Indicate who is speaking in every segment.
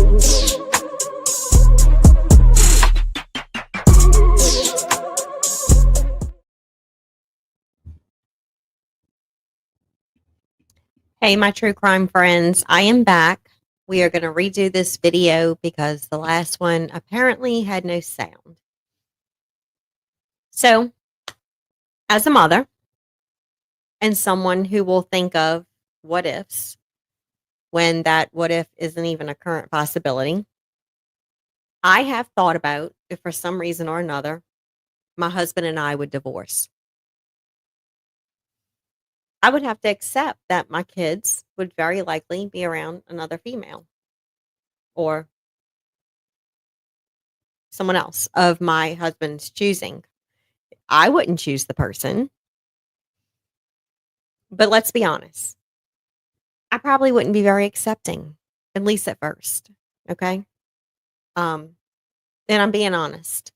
Speaker 1: Hey, my true crime friends, I am back. We are going to redo this video because the last one apparently had no sound. So, as a mother and someone who will think of what ifs when that what if isn't even a current possibility, I have thought about if for some reason or another my husband and I would divorce. I would have to accept that my kids would very likely be around another female or someone else of my husband's choosing. I wouldn't choose the person, but let's be honest. I probably wouldn't be very accepting, at least at first. Okay. Um, and I'm being honest.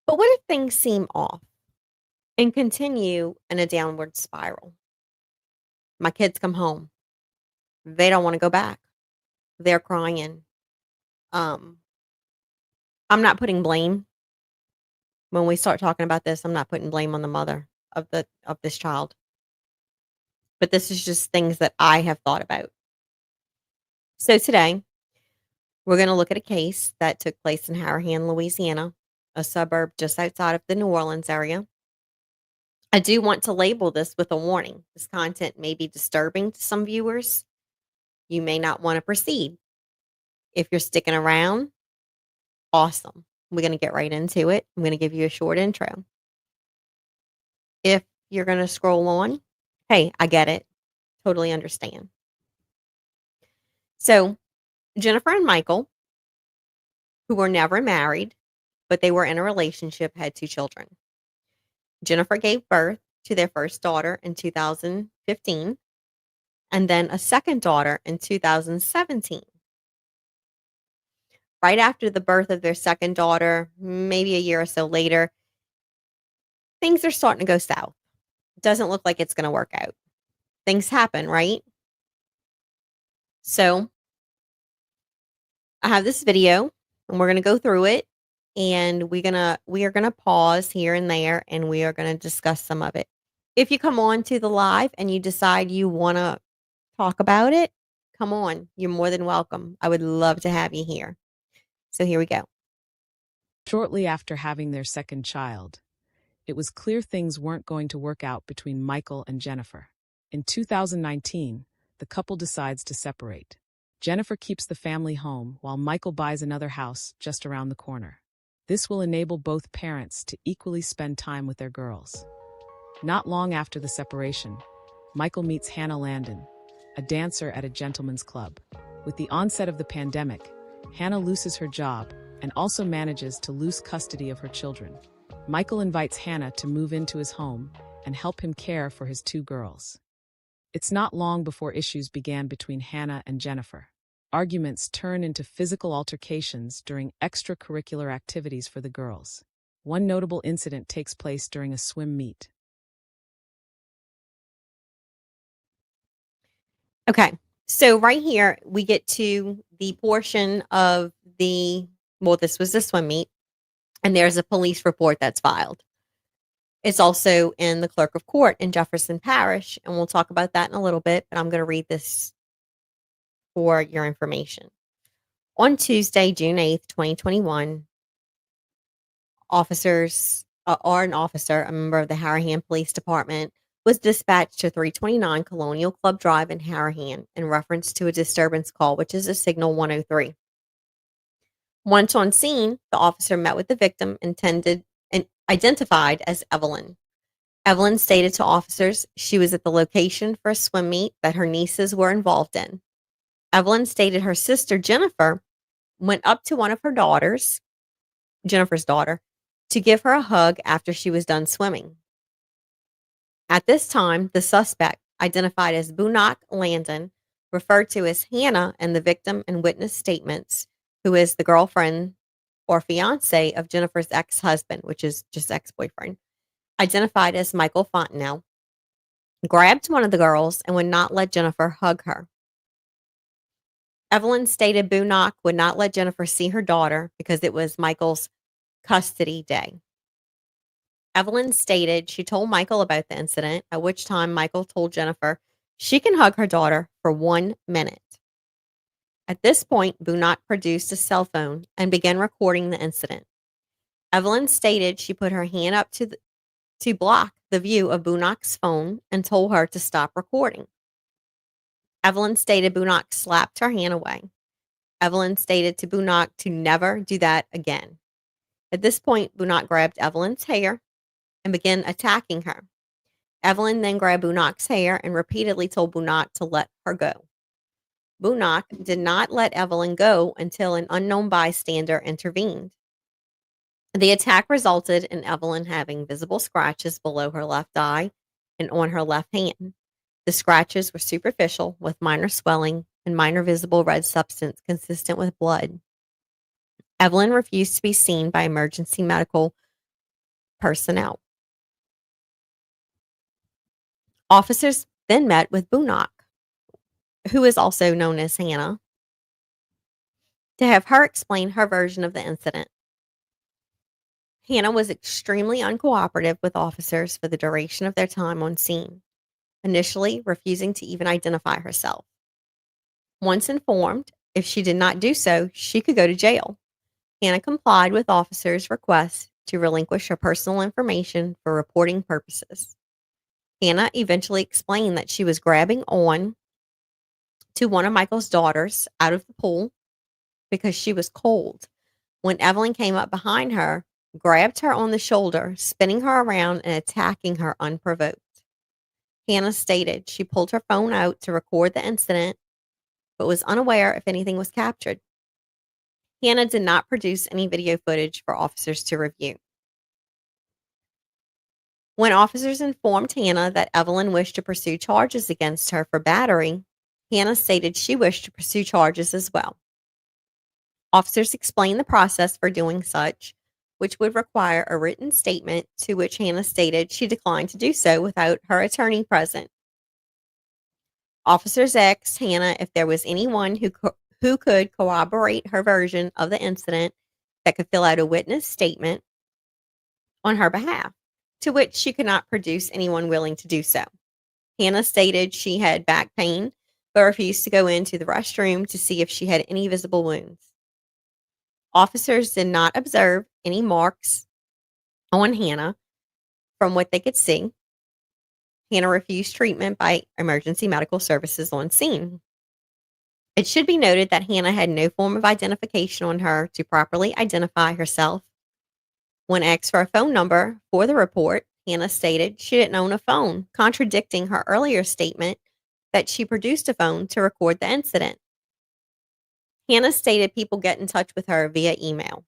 Speaker 1: But what if things seem off and continue in a downward spiral? My kids come home. They don't want to go back. They're crying. Um, I'm not putting blame when we start talking about this. I'm not putting blame on the mother of this child. But this is just things that I have thought about. So today, we're going to look at a case that took place in Harahan, Louisiana, a suburb just outside of the New Orleans area. I do want to label this with a warning. This content may be disturbing to some viewers. You may not want to proceed. If you're sticking around, awesome. We're going to get right into it. I'm going to give you a short intro. If you're going to scroll on, hey, I get it. Totally understand. So, Jennifer and Michael, who were never married, but they were in a relationship, had 2 children. Jennifer gave birth to their first daughter in 2015 and then a second daughter in 2017. Right after the birth of their second daughter, maybe a year or so later, things are starting to go south. It doesn't look like it's going to work out. Things happen, right? So, I have this video and we're going to go through it and we are going to pause here and there and we are going to discuss some of it. If you come on to the live and you decide you want to talk about it, come on. You're more than welcome. I would love to have you here. So here we go.
Speaker 2: Shortly after having their second child, it was clear things weren't going to work out between Michael and Jennifer. In 2019, the couple decides to separate. Jennifer keeps the family home while Michael buys another house just around the corner. This will enable both parents to equally spend time with their girls. Not long after the separation, Michael meets Hannah Landon, a dancer at a gentleman's club. With the onset of the pandemic, Hannah loses her job and also manages to lose custody of her children. Michael invites Hannah to move into his home and help him care for his 2 girls. It's not long before issues began between Hannah and Jennifer. Arguments turn into physical altercations during extracurricular activities for the girls. One notable incident takes place during a swim meet.
Speaker 1: Okay. So right here, we get to the portion of this was the swim meet, and there's a police report that's filed. It's also in the clerk of court in Jefferson Parish, and we'll talk about that in a little bit, but I'm going to read this for your information. On Tuesday, June 8th, 2021, an officer, a member of the Harahan Police Department, was dispatched to 329 Colonial Club Drive in Harahan in reference to a disturbance call, which is a signal 103. Once on scene, the officer met with the victim and identified as Evelyn. Evelyn stated to officers she was at the location for a swim meet that her nieces were involved in. Evelyn stated her sister Jennifer went up to one of her daughters, Jennifer's daughter, to give her a hug after she was done swimming. At this time, the suspect, identified as Hannah Landon, referred to as Hannah in the victim and witness statements, who is the girlfriend or fiance of Jennifer's ex-husband, which is just ex-boyfriend, identified as Michael Fontenelle, grabbed one of the girls and would not let Jennifer hug her. Evelyn stated Bunach would not let Jennifer see her daughter because it was Michael's custody day. Evelyn stated she told Michael about the incident, at which time Michael told Jennifer she can hug her daughter for 1 minute. At this point, Bunach produced a cell phone and began recording the incident. Evelyn stated she put her hand up to block the view of Bunach's phone and told her to stop recording. Evelyn stated Bunach slapped her hand away. Evelyn stated to Bunach to never do that again. At this point, Bunach grabbed Evelyn's hair and began attacking her. Evelyn then grabbed Bunach's hair and repeatedly told Bunach to let her go. Bunach did not let Evelyn go until an unknown bystander intervened. The attack resulted in Evelyn having visible scratches below her left eye and on her left hand. The scratches were superficial with minor swelling and minor visible red substance consistent with blood. Evelyn refused to be seen by emergency medical personnel. Officers then met with Bunach, who is also known as Hannah, to have her explain her version of the incident. Hannah was extremely uncooperative with officers for the duration of their time on scene, initially refusing to even identify herself. Once informed, if she did not do so, she could go to jail. Hannah complied with officers' requests to relinquish her personal information for reporting purposes. Hannah eventually explained that she was grabbing on to one of Michael's daughters out of the pool because she was cold when Evelyn came up behind her, grabbed her on the shoulder, spinning her around and attacking her unprovoked. Hannah stated she pulled her phone out to record the incident, but was unaware if anything was captured. Hannah did not produce any video footage for officers to review. When officers informed Hannah that Evelyn wished to pursue charges against her for battery, Hannah stated she wished to pursue charges as well. Officers explained the process for doing such, which would require a written statement, to which Hannah stated she declined to do so without her attorney present. Officers asked Hannah if there was anyone who could corroborate her version of the incident that could fill out a witness statement on her behalf, to which she could not produce anyone willing to do so. Hannah stated she had back pain, but refused to go into the restroom to see if she had any visible wounds. Officers did not observe any marks on Hannah from what they could see. Hannah refused treatment by emergency medical services on scene. It should be noted that Hannah had no form of identification on her to properly identify herself. When asked for a phone number for the report, Hannah stated she didn't own a phone, contradicting her earlier statement that she produced a phone to record the incident. Hannah stated people get in touch with her via email.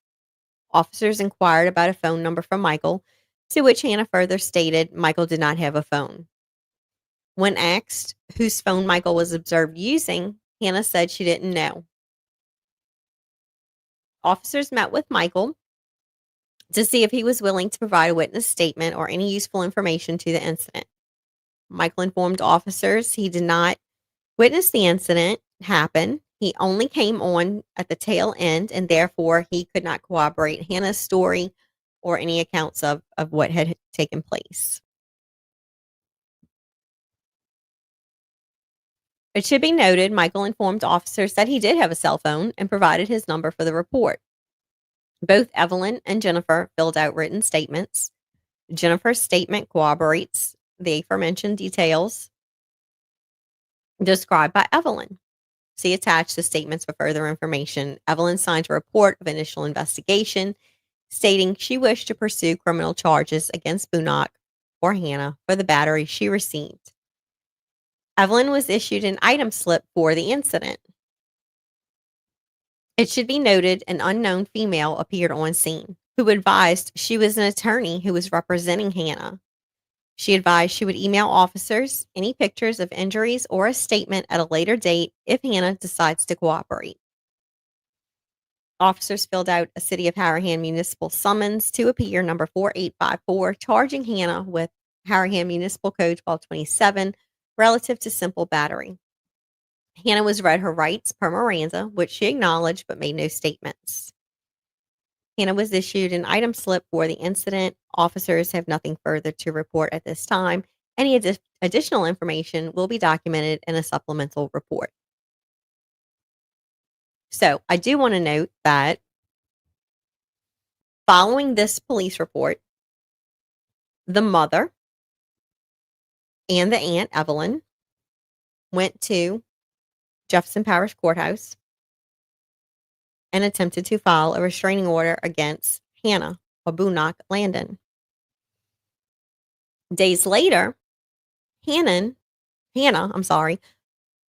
Speaker 1: Officers inquired about a phone number from Michael, to which Hannah further stated Michael did not have a phone. When asked whose phone Michael was observed using, Hannah said she didn't know. Officers met with Michael to see if he was willing to provide a witness statement or any useful information to the incident. Michael informed officers he did not witness the incident happen. He only came on at the tail end, and therefore he could not corroborate Hannah's story or any accounts of what had taken place. It should be noted, Michael informed officers that he did have a cell phone and provided his number for the report. Both Evelyn and Jennifer filled out written statements. Jennifer's statement corroborates the aforementioned details described by Evelyn. See attached the statements for further information. Evelyn signed a report of initial investigation stating she wished to pursue criminal charges against Bunach or Hannah for the battery she received. Evelyn was issued an item slip for the incident. It should be noted an unknown female appeared on scene who advised she was an attorney who was representing Hannah. She advised she would email officers any pictures of injuries or a statement at a later date if Hannah decides to cooperate. Officers filled out a City of Harahan municipal summons to appear number 4854, charging Hannah with Harahan Municipal Code 1227 relative to simple battery. Hannah was read her rights per Miranda, which she acknowledged but made no statements. Hannah was issued an item slip for the incident. Officers have nothing further to report at this time. Any additional information will be documented in a supplemental report. So, I do want to note that following this police report, the mother and the aunt, Evelyn, went to Jefferson Parish Courthouse and attempted to file a restraining order against Hannah Landon. Days later, Hannah,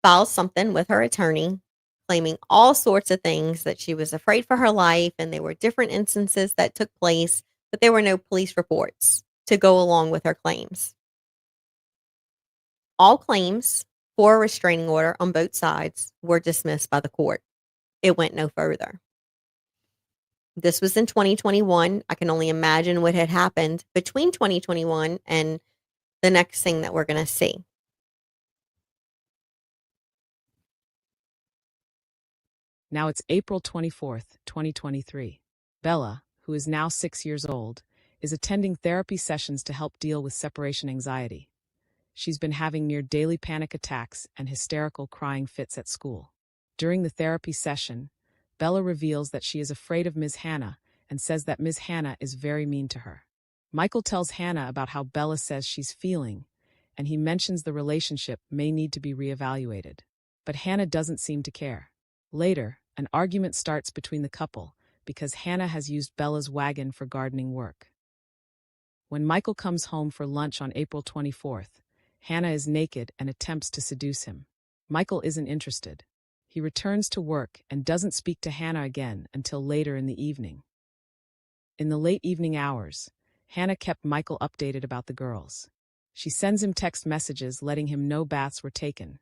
Speaker 1: filed something with her attorney claiming all sorts of things, that she was afraid for her life and there were different instances that took place, but there were no police reports to go along with her claims. All claims for a restraining order on both sides were dismissed by the court. It went no further. This was in 2021. I can only imagine what had happened between 2021 and the next thing that we're going to see.
Speaker 2: Now it's April 24th, 2023. Bella, who is now 6 years old, is attending therapy sessions to help deal with separation anxiety. She's been having near daily panic attacks and hysterical crying fits at school. During the therapy session, Bella reveals that she is afraid of Ms. Hannah and says that Ms. Hannah is very mean to her. Michael tells Hannah about how Bella says she's feeling, and he mentions the relationship may need to be reevaluated. But Hannah doesn't seem to care. Later, an argument starts between the couple because Hannah has used Bella's wagon for gardening work. When Michael comes home for lunch on April 24th, Hannah is naked and attempts to seduce him. Michael isn't interested. He returns to work and doesn't speak to Hannah again until later in the evening. In the late evening hours, Hannah kept Michael updated about the girls. She sends him text messages letting him know baths were taken.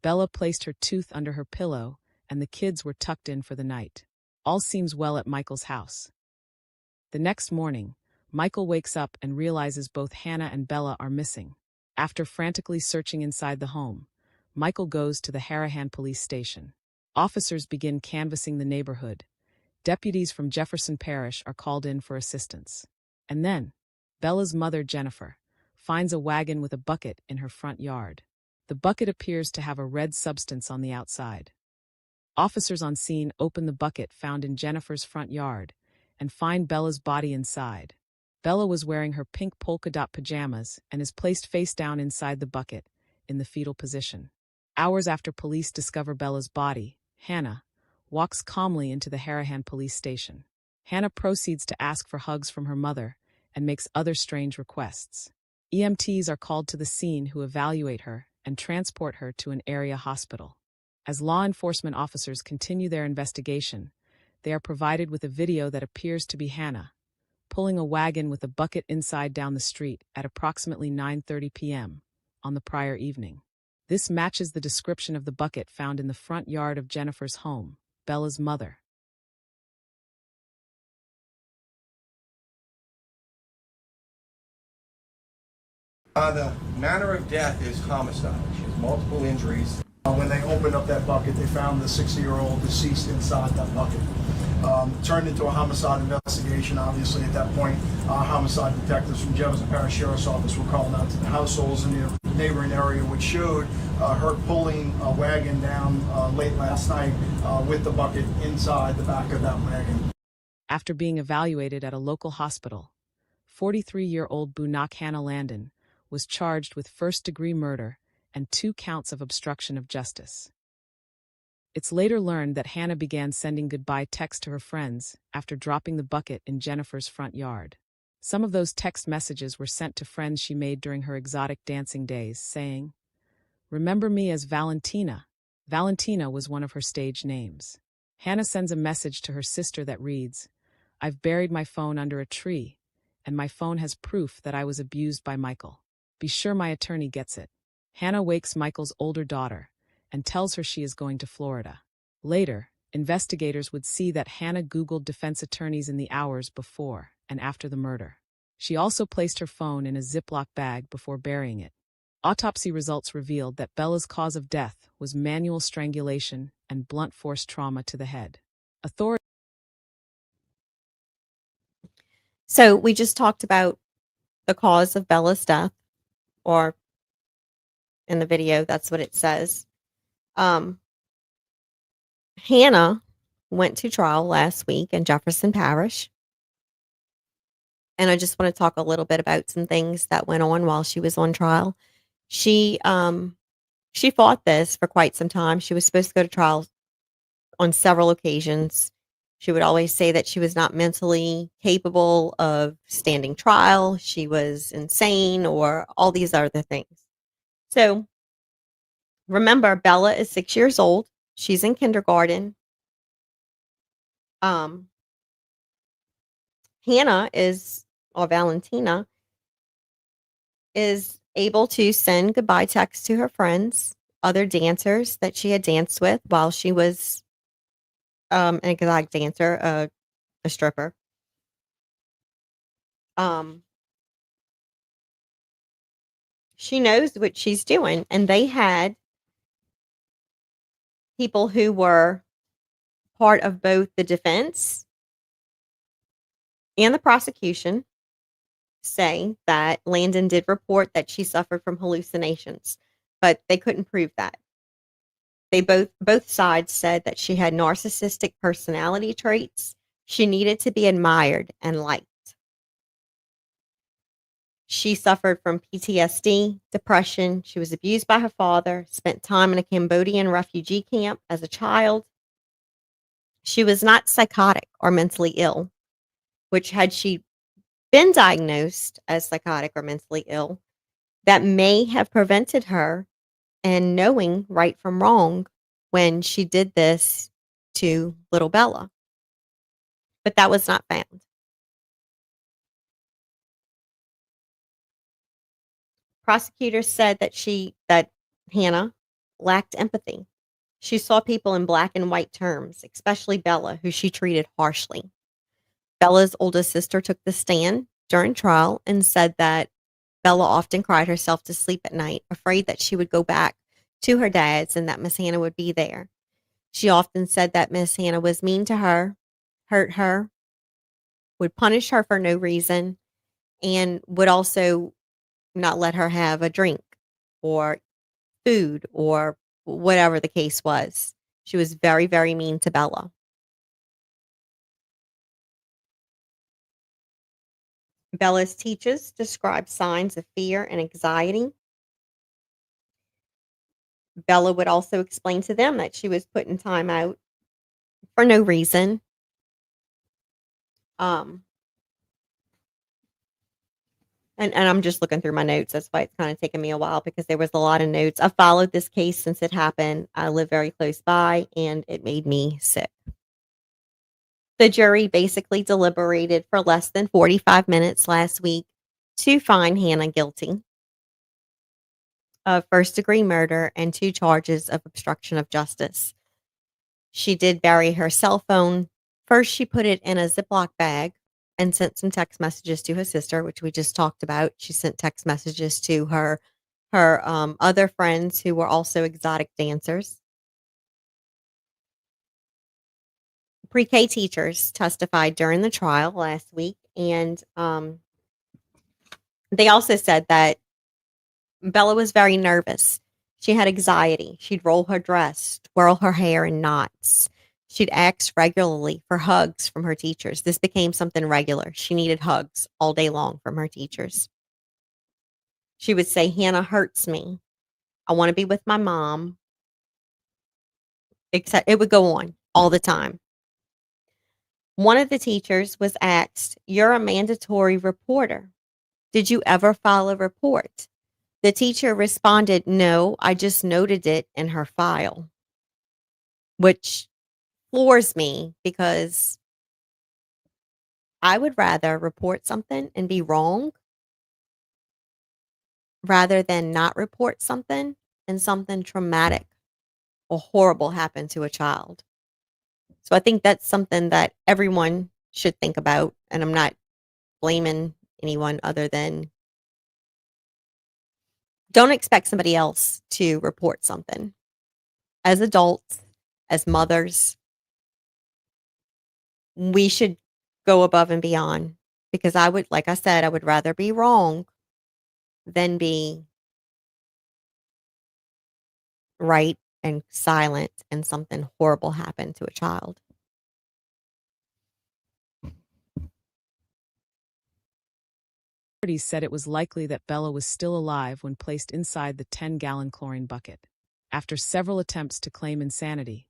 Speaker 2: Bella placed her tooth under her pillow, and the kids were tucked in for the night. All seems well at Michael's house. The next morning, Michael wakes up and realizes both Hannah and Bella are missing. After frantically searching inside the home, Michael goes to the Harahan police station. Officers begin canvassing the neighborhood. Deputies from Jefferson Parish are called in for assistance. And then, Bella's mother, Jennifer, finds a wagon with a bucket in her front yard. The bucket appears to have a red substance on the outside. Officers on scene open the bucket found in Jennifer's front yard and find Bella's body inside. Bella was wearing her pink polka dot pajamas and is placed face down inside the bucket, in the fetal position. Hours after police discover Bella's body, Hannah walks calmly into the Harahan police station. Hannah proceeds to ask for hugs from her mother and makes other strange requests. EMTs are called to the scene, who evaluate her and transport her to an area hospital. As law enforcement officers continue their investigation, they are provided with a video that appears to be Hannah pulling a wagon with a bucket inside down the street at approximately 9:30 p.m. on the prior evening. This matches the description of the bucket found in the front yard of Jennifer's home, Bella's mother.
Speaker 3: The manner of death is homicide. She has multiple injuries. When they opened up that bucket, they found the 60-year-old deceased inside that bucket. Turned into a homicide investigation. Obviously, at that point, homicide detectives from Jefferson Parish Sheriff's Office were called out to the households in the neighboring area, which showed her pulling a wagon down late last night with the bucket inside the back of that wagon.
Speaker 2: After being evaluated at a local hospital, 43-year-old Hannah Landon was charged with first-degree murder and 2 counts of obstruction of justice. It's later learned that Hannah began sending goodbye texts to her friends after dropping the bucket in Jennifer's front yard. Some of those text messages were sent to friends she made during her exotic dancing days, saying, "Remember me as Valentina." Valentina was one of her stage names. Hannah sends a message to her sister that reads, "I've buried my phone under a tree, and my phone has proof that I was abused by Michael. Be sure my attorney gets it." Hannah wakes Michael's older daughter and tells her she is going to Florida. Later, investigators would see that Hannah Googled defense attorneys in the hours before and after the murder. She also placed her phone in a Ziploc bag before burying it. Autopsy results revealed that Bella's cause of death was manual strangulation and blunt force trauma to the head. Authorities.
Speaker 1: So we just talked about the cause of Bella's death, or in the video, that's what it says. Hannah went to trial last week in Jefferson Parish. And I just want to talk a little bit about some things that went on while she was on trial. She fought this for quite some time. She was supposed to go to trial on several occasions. She would always say that she was not mentally capable of standing trial. She was insane or all these other things. So remember, Bella is 6 years old. She's in kindergarten. Hannah or Valentina is able to send goodbye texts to her friends, other dancers that she had danced with while she was an exotic dancer, a stripper. She knows what she's doing, and they had people who were part of both the defense and the prosecution say that Landon did report that she suffered from hallucinations, but they couldn't prove that. They both sides said that she had narcissistic personality traits. She needed to be admired and liked. She suffered from PTSD, depression. She was abused by her father, spent time in a Cambodian refugee camp as a child. She was not psychotic or mentally ill, which had she been diagnosed as psychotic or mentally ill, that may have prevented her and knowing right from wrong when she did this to little Bella. But that was not found. Prosecutors said that Hannah lacked empathy. She saw people in black and white terms, especially Bella, who she treated harshly. Bella's oldest sister took the stand during trial and said that Bella often cried herself to sleep at night, afraid that she would go back to her dad's and that Miss Hannah would be there. She often said that Miss Hannah was mean to her, hurt her, would punish her for no reason, and would also not let her have a drink or food or whatever the case was. She was very, very mean to Bella. Bella's teachers described signs of fear and anxiety. Bella would also explain to them that she was put in time out for no reason. Um, and I'm just looking through my notes. That's why it's kind of taken me a while because there was a lot of notes. I've followed this case since it happened. I live very close by, and it made me sick. The jury basically deliberated for less than 45 minutes last week to find Hannah guilty of first-degree murder and 2 charges of obstruction of justice. She did bury her cell phone. First, she put it in a Ziploc bag and sent some text messages to her sister, which we just talked about. She sent text messages to her other friends who were also exotic dancers. Pre-K teachers testified during the trial last week, and they also said that Bella was very nervous. She had anxiety. She'd roll her dress, twirl her hair in knots. She'd ask regularly for hugs from her teachers. This became something regular. She needed hugs all day long from her teachers. She would say, "Hannah hurts me. I want to be with my mom." Except it would go on all the time. One of the teachers was asked, "You're a mandatory reporter. Did you ever file a report?" The teacher responded, "No, I just noted it in her file," which floors me because I would rather report something and be wrong rather than not report something and something traumatic or horrible happen to a child. So I think that's something that everyone should think about, and I'm not blaming anyone other than Don't expect somebody else to report something. As adults, as mothers, we should go above and beyond, because like I said, I would rather be wrong than be right and silent and something horrible happen to a child.
Speaker 2: Authorities said it was likely that Bella was still alive when placed inside the 10-gallon chlorine bucket. After several attempts to claim insanity,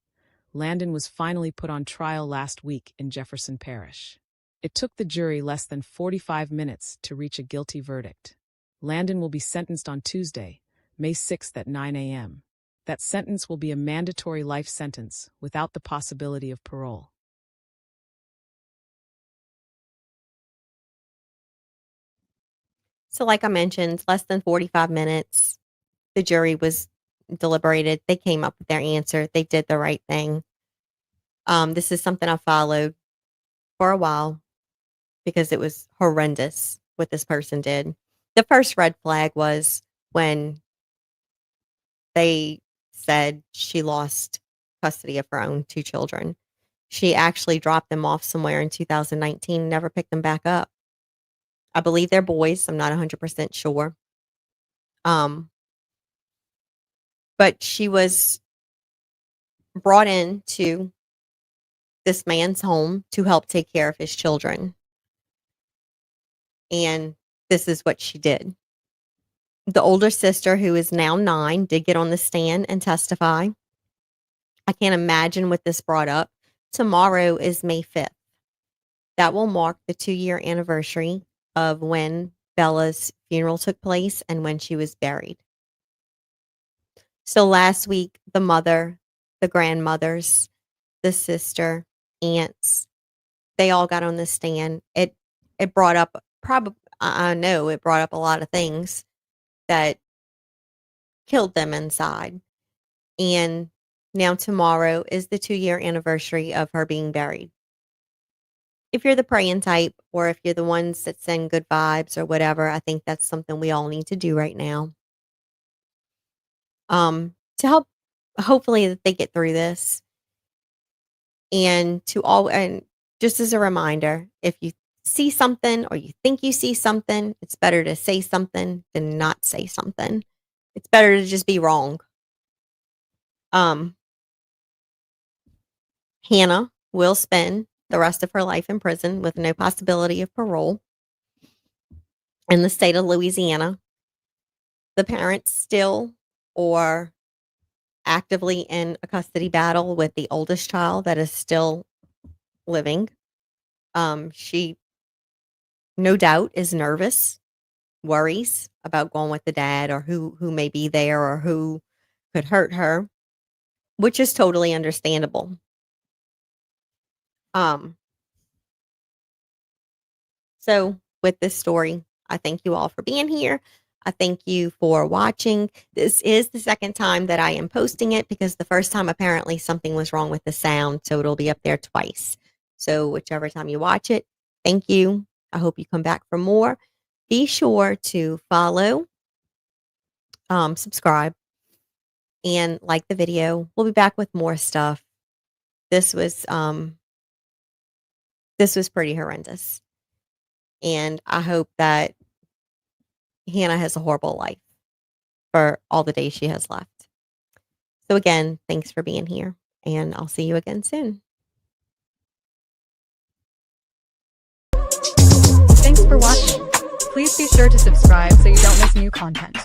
Speaker 2: Landon was finally put on trial last week in Jefferson Parish. It took the jury less than 45 minutes to reach a guilty verdict. Landon will be sentenced on Tuesday, May 6th at 9 a.m. That sentence will be a mandatory life sentence without the possibility of parole.
Speaker 1: So like I mentioned, less than 45 minutes, the jury was deliberated. They came up with their answer. They did the right thing. This is something I followed for a while because it was horrendous what this person did. The first red flag was when they said she lost custody of her own 2 children. She actually dropped them off somewhere in 2019, never picked them back up. I believe they're boys. I'm not 100% sure. But she was brought into this man's home to help take care of his children. And this is what she did. The older sister, who is now 9, did get on the stand and testify. I can't imagine what this brought up. Tomorrow is May 5th. That will mark the 2-year anniversary of when Bella's funeral took place and when she was buried. So last week, the mother, the grandmothers, the sister, aunts, they all got on the stand. It brought up I know it brought up a lot of things that killed them inside. And now tomorrow is the 2-year anniversary of her being buried. If you're the praying type, or if you're the ones that send good vibes or whatever, I think that's something we all need to do right now. To help, hopefully, that they get through this. And just as a reminder, if you see something or you think you see something, it's better to say something than not say something. It's better to just be wrong. Hannah will spend the rest of her life in prison with no possibility of parole in the state of Louisiana. The parents still are actively in a custody battle with the oldest child that is still living. She, no doubt, is nervous, worries about going with the dad, or who may be there, or who could hurt her, which is totally understandable. So with this story, I thank you all for being here. I thank you for watching. This is the second time that I am posting it, because the first time apparently something was wrong with the sound, so it'll be up there twice. So whichever time you watch it, thank you. I hope you come back for more. Be sure to follow, subscribe, and like the video. We'll be back with more stuff. This was pretty horrendous. And I hope that Hannah has a horrible life for all the days she has left. So again, thanks for being here, and I'll see you again soon.
Speaker 4: Thanks for watching. Please be sure to subscribe so you don't miss new content.